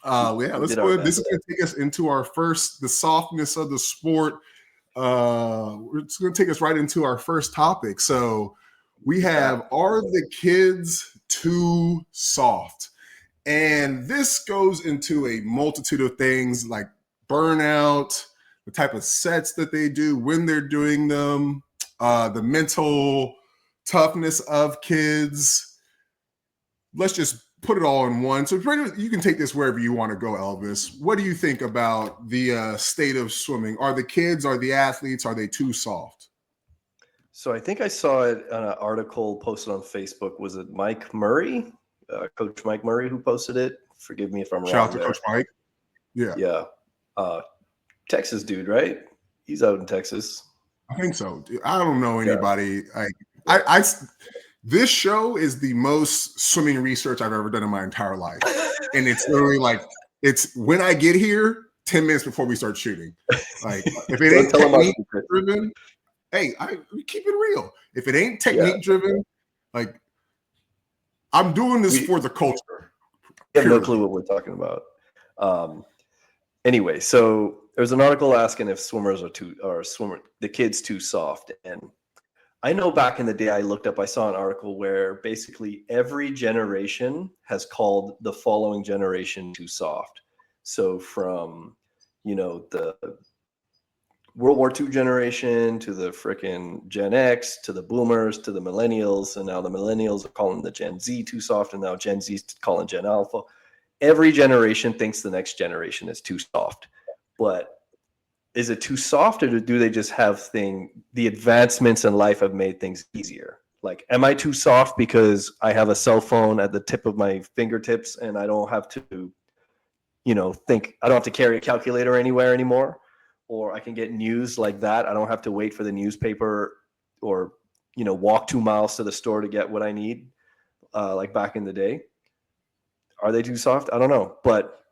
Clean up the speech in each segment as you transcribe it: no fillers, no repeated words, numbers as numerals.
Yeah, let's go ahead. This is going to take us into the softness of the sport. It's going to take us right into our first topic. So we have, are the kids too soft? And this goes into a multitude of things like burnout, the type of sets that they do when they're doing them, the mental toughness of kids. Let's just put it all in one. So you can take this wherever you want to go, Elvis. What do you think about the state of swimming? Are the athletes, are they too soft? So I think I saw it on an article posted on Facebook. Was it Mike Murray? Coach Mike Murray who posted it. Forgive me if I'm wrong. Shout out to Coach Mike. Yeah. Yeah. Texas dude, right? He's out in Texas. I think so. I don't know anybody. I this show is the most swimming research I've ever done in my entire life. And it's literally like, it's when I get here 10 minutes before we start shooting. Like, if it ain't technique driven, hey, we keep it real. If it ain't technique driven, like, I'm doing this for the culture. I have no clue what we're talking about. Anyway, so there's an article asking if the kids too soft. And I know back in the day, I saw an article where basically every generation has called the following generation too soft. So from, the World War II generation to the frickin' Gen X to the boomers to the millennials, and now the millennials are calling the Gen Z too soft, and now Gen Z's calling Gen Alpha. Every generation thinks the next generation is too soft. But is it too soft, or do they just have the advancements in life have made things easier? Like, am I too soft because I have a cell phone at the tip of my fingertips and I don't have to, I don't have to carry a calculator anywhere anymore? Or I can get news like that. I don't have to wait for the newspaper or, walk 2 miles to the store to get what I need, like back in the day. Are they too soft? I don't know. But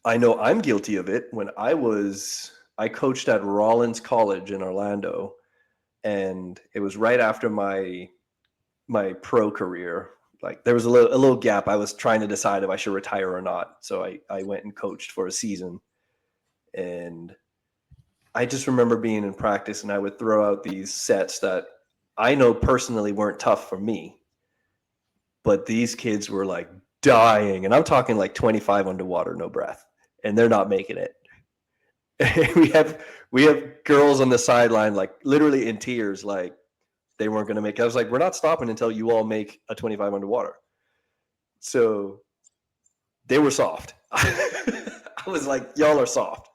I know I'm guilty of it. When I coached at Rollins College in Orlando, and it was right after my pro career. Like, there was a little gap. I was trying to decide if I should retire or not. So I went and coached for a season. And I just remember being in practice, and I would throw out these sets that I know personally weren't tough for me, but these kids were like dying. And I'm talking like 25 underwater, no breath, and they're not making it. we have girls on the sideline, like literally in tears, like they weren't going to make it. I was like, we're not stopping until you all make a 25 underwater. So they were soft. I was like, y'all are soft.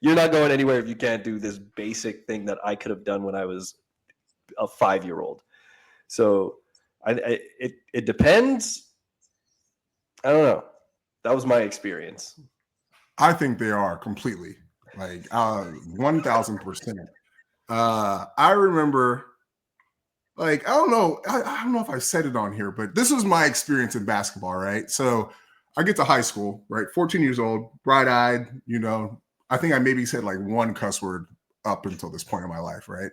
You're not going anywhere if you can't do this basic thing that I could have done when I was a 5-year-old. So it depends. I don't know. That was my experience. I think they are completely, like 1,000%. I remember, like, I don't know if I said it on here, but this was my experience in basketball, right? So I get to high school, right? 14 years old, bright-eyed, I think I maybe said like one cuss word up until this point in my life, right?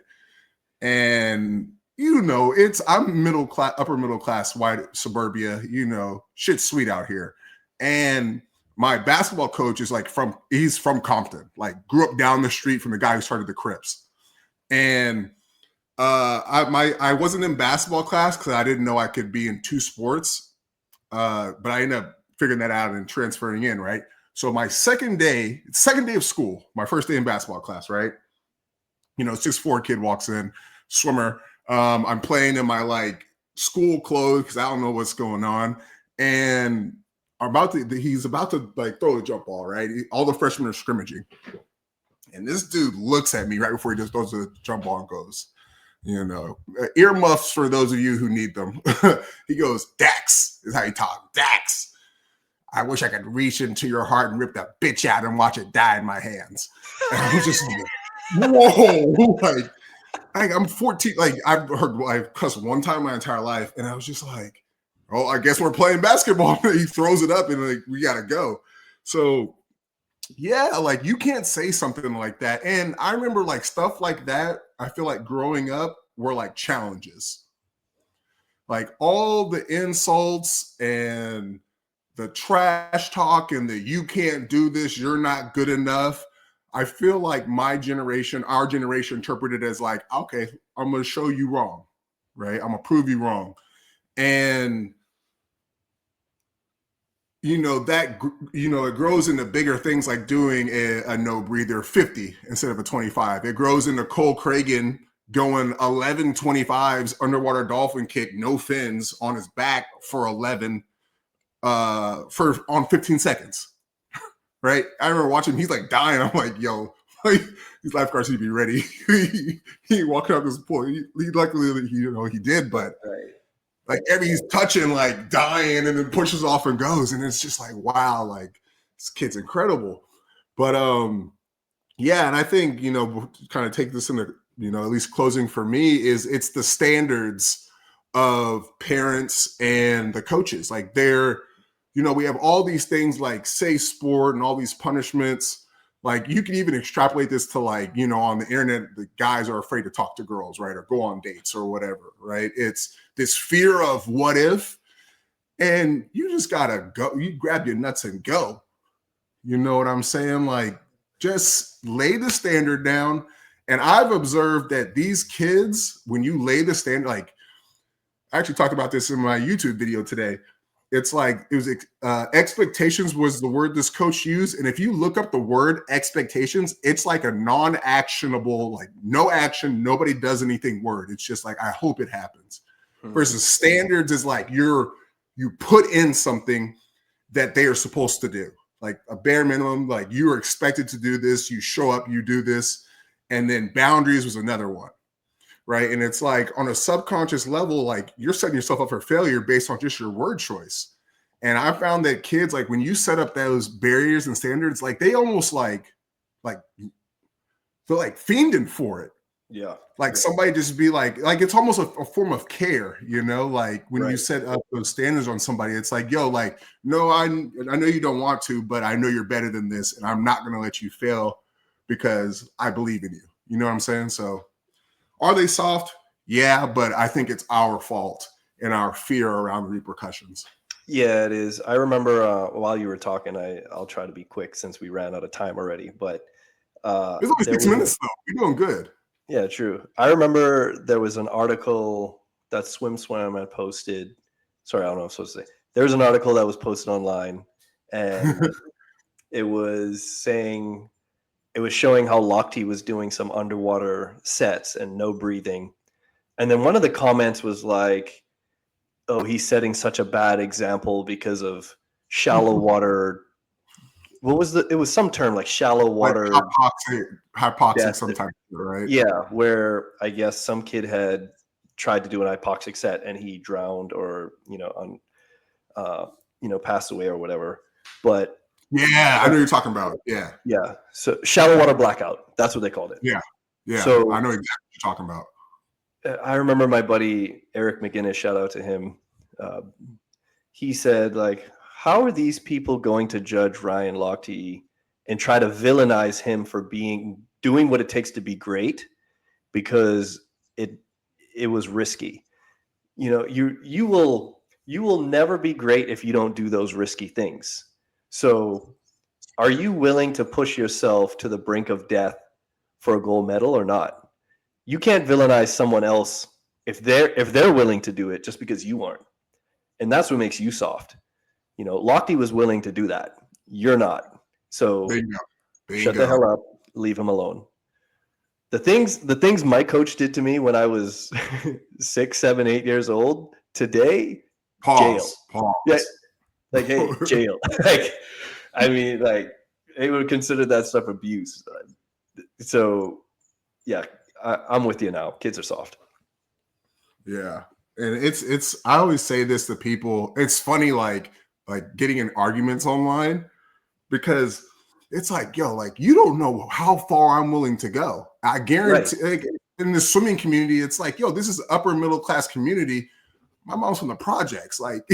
And I'm middle class, upper middle class, white suburbia, shit's sweet out here. And my basketball coach is he's from Compton, like grew up down the street from the guy who started the Crips. And I wasn't in basketball class because I didn't know I could be in two sports. But I ended up figuring that out and transferring in, right? So my second day of school, my first day in basketball class, right? 6'4" kid walks in, swimmer. I'm playing in my school clothes because I don't know what's going on. And he's about to throw the jump ball, right? All the freshmen are scrimmaging. And this dude looks at me right before he just throws the jump ball and goes, earmuffs for those of you who need them. He goes, Dax is how he talks. Dax. I wish I could reach into your heart and rip that bitch out and watch it die in my hands. And I was just like, whoa. I'm 14. I've cussed one time in my entire life. And I was just like, oh, I guess we're playing basketball. He throws it up and we got to go. So yeah, you can't say something like that. And I remember stuff like that. I feel like growing up were challenges. All the insults and the trash talk and the you can't do this, you're not good enough. I feel like our generation interpreted as like, okay, I'm going to show you wrong, right? I'm going to prove you wrong. And, it grows into bigger things like doing a no breather 50 instead of a 25. It grows into Cole Cragen going 11 25s underwater dolphin kick, no fins on his back for 11 on 15 seconds. Right? I remember watching him, he's like dying. I'm like, yo, these lifeguards need to be ready. he walking out this pool. He luckily he did, but like he's touching, like dying, and then pushes off and goes. And it's just like, wow, like this kid's incredible. But yeah, and I think, kind of take this into, at least closing for me is it's the standards of parents and the coaches. Like we have all these things like safe sport and all these punishments. Like you can even extrapolate this to like, on the internet, the guys are afraid to talk to girls, right? Or go on dates or whatever, right? It's this fear of what if, and you just gotta go, you grab your nuts and go. You know what I'm saying? Like just lay the standard down. And I've observed that these kids, when you lay the standard, like I actually talked about this in my YouTube video today. It's like it was expectations was the word this coach used. And if you look up the word expectations, it's like a non-actionable, like no action, nobody does anything word. It's just like, I hope it happens. Mm-hmm. Versus standards is like you put in something that they are supposed to do. Like a bare minimum, like you are expected to do this, you show up, you do this. And then boundaries was another one. Right. And it's like on a subconscious level, like you're setting yourself up for failure based on just your word choice. And I found that kids, like when you set up those barriers and standards, like they almost like feel like fiending for it. Yeah. Like somebody just be like it's almost a form of care, like when you set up those standards on somebody, it's like, yo, like, no, I know you don't want to, but I know you're better than this. And I'm not going to let you fail because I believe in you. You know what I'm saying? So are they soft? Yeah, but I think it's our fault and our fear around the repercussions. Yeah, it is. I remember while you were talking, I'll try to be quick since we ran out of time already. But it's only 6 minutes though. We're doing good. Yeah, true. I remember there was an article that Swim had posted. Sorry, I don't know what I'm supposed to say. There was an article that was posted online, and it was showing how Lochte was doing some underwater sets and no breathing. And then one of the comments was like, oh, he's setting such a bad example because of shallow water. What was it was some term like shallow water. Like hypoxic sometimes, right? Yeah, where I guess some kid had tried to do an hypoxic set and he drowned or, passed away or whatever. But yeah, I know you're talking about. Yeah. Yeah. So shallow water blackout. That's what they called it. Yeah. Yeah. So I know exactly what you're talking about. I remember my buddy Eric McGinnis, shout out to him. He said, like, how are these people going to judge Ryan Lochte and try to villainize him for doing what it takes to be great because it was risky. You will never be great if you don't do those risky things. So are you willing to push yourself to the brink of death for a gold medal or not? You can't villainize someone else if they're willing to do it just because you aren't. And that's what makes you soft. Lochte was willing to do that. You're not. So shut the hell up, leave him alone. The things my coach did to me when I was 6, 7, 8 years old, today, jail. Yeah, like, hey, jail. They would consider that stuff abuse. So, yeah, I'm with you now. Kids are soft. Yeah, and it's. I always say this to people. It's funny, like getting in arguments online, because it's like, yo, like you don't know how far I'm willing to go. I guarantee, like, in the swimming community, it's like, yo, this is upper middle class community. My mom's from the projects. Like,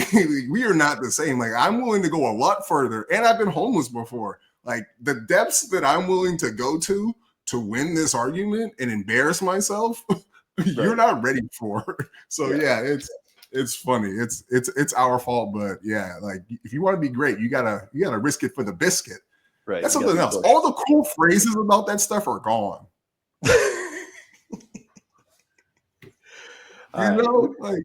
we are not the same. Like, I'm willing to go a lot further. And I've been homeless before. Like, the depths that I'm willing to go to win this argument and embarrass myself, you're not ready for. So, yeah, It's funny. It's our fault, but yeah, like if you want to be great, you gotta risk it for the biscuit. Right. That's something else. All the cool phrases about that stuff are gone. You know, like